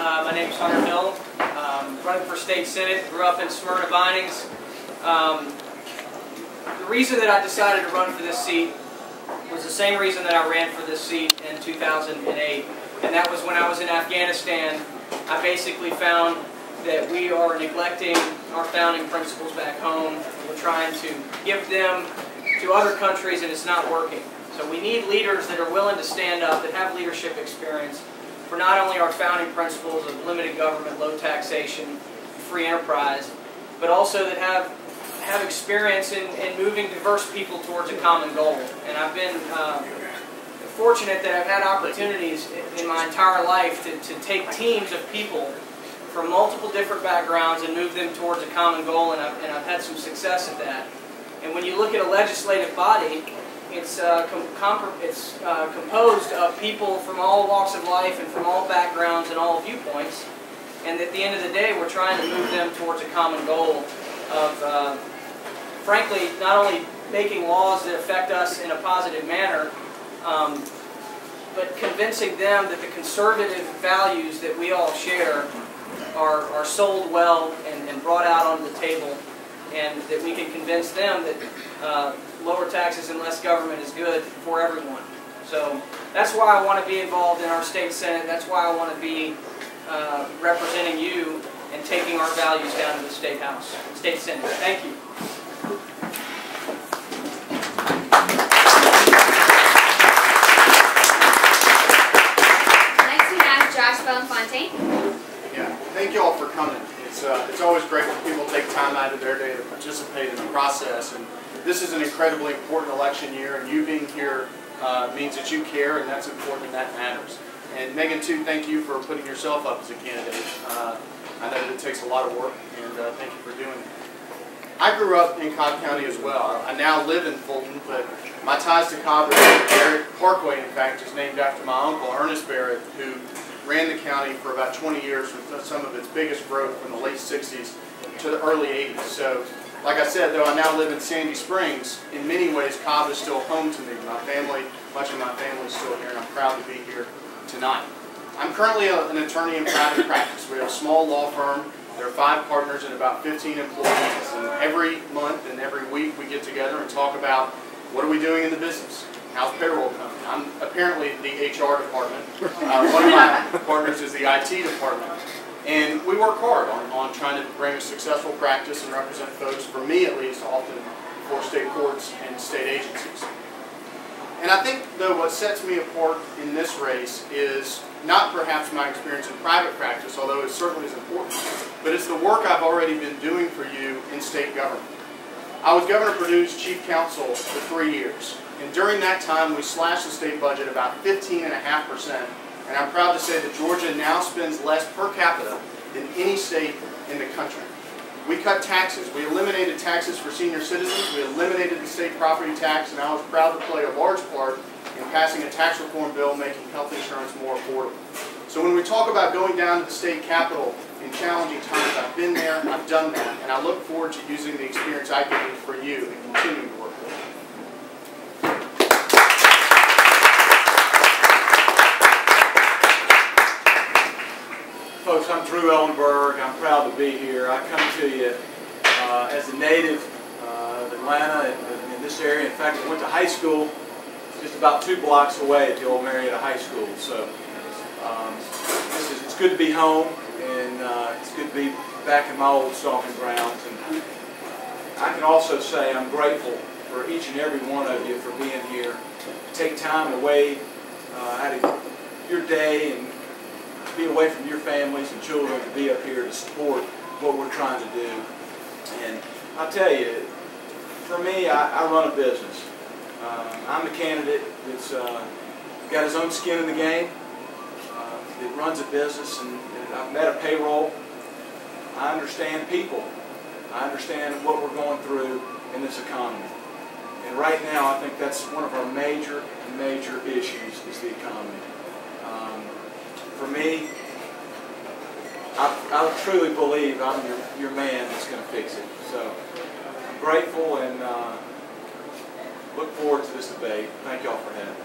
My name is Hunter Hill. Running for state senate. Grew up in Smyrna Vinings. The reason that I decided to run for this seat was the same reason that I ran for this seat in 2008, and that was when I was in Afghanistan. I basically found that we are neglecting our founding principles back home. We're trying to give them to other countries, and it's not working. So we need leaders that are willing to stand up, that have leadership experience for not only our founding principles of limited government, low taxation, free enterprise, but also that have experience in moving diverse people towards a common goal. And I've been fortunate that I've had opportunities in my entire life to take teams of people from multiple different backgrounds and move them towards a common goal, and I've had some success at that. And when you look at a legislative body, it's composed of people from all walks of life and from all backgrounds and all viewpoints. And at the end of the day, we're trying to move them towards a common goal of, frankly, not only making laws that affect us in a positive manner, but convincing them that the conservative values that we all share are sold well and brought out onto the table, and that we can convince them that lower taxes and less government is good for everyone. So that's why I want to be involved in our state senate. That's why I want to be representing you and taking our values down to the state house, state senate. Thank you. Next we have Josh Belinfante. Yeah, thank you all for coming. It's always great when people take time out of their day to participate in the process, and this is an incredibly important election year, and you being here means that you care, and that's important and that matters. And Megan, too, thank you for putting yourself up as a candidate. I know that it takes a lot of work, and thank you for doing it. I grew up in Cobb County as well. I now live in Fulton, but my ties to Cobb are Barrett Parkway, in fact, is named after my uncle, Ernest Barrett, who ran the county for about 20 years with some of its biggest growth from the late 60s to the early 80s. So, like I said, though I now live in Sandy Springs, in many ways Cobb is still home to me. My family, much of my family is still here, and I'm proud to be here tonight. I'm currently an attorney in private practice. We have a small law firm. There are 5 partners and about 15 employees. And every month and every week we get together and talk about what are we doing in the business. How's payroll coming? I'm apparently the HR department. One of my partners is the IT department. And we work hard on trying to bring a successful practice and represent folks, for me at least, often before state courts and state agencies. And I think, though, what sets me apart in this race is not perhaps my experience in private practice, although it certainly is important, but it's the work I've already been doing for you in state government. I was Governor Perdue's chief counsel for 3 years. And during that time, we slashed the state budget about 15.5%. And I'm proud to say that Georgia now spends less per capita than any state in the country. We cut taxes. We eliminated taxes for senior citizens. We eliminated the state property tax. And I was proud to play a large part in passing a tax reform bill making health insurance more affordable. So when we talk about going down to the state capitol in challenging times, I've been there, I've done that, and I look forward to using the experience I gained for you and continuing to work with you. Folks, I'm Drew Ellenberg. I'm proud to be here. I come to you as a native of Atlanta in this area. In fact, I went to high school just about 2 blocks away at the old Marietta High School. So it's good to be home, and it's good to be back in my old stomping grounds. And I can also say I'm grateful for each and every one of you for being here. Take time away out of your day and be away from your families and children to be up here to support what we're trying to do. And I'll tell you, for me, I run a business. I'm the candidate that's got his own skin in the game, that runs a business, and I've met a payroll. I understand people. I understand what we're going through in this economy. And right now, I think that's one of our major issues is the economy. For me, I truly believe I'm your man that's going to fix it. So I'm grateful and look forward to this debate. Thank y'all for having me.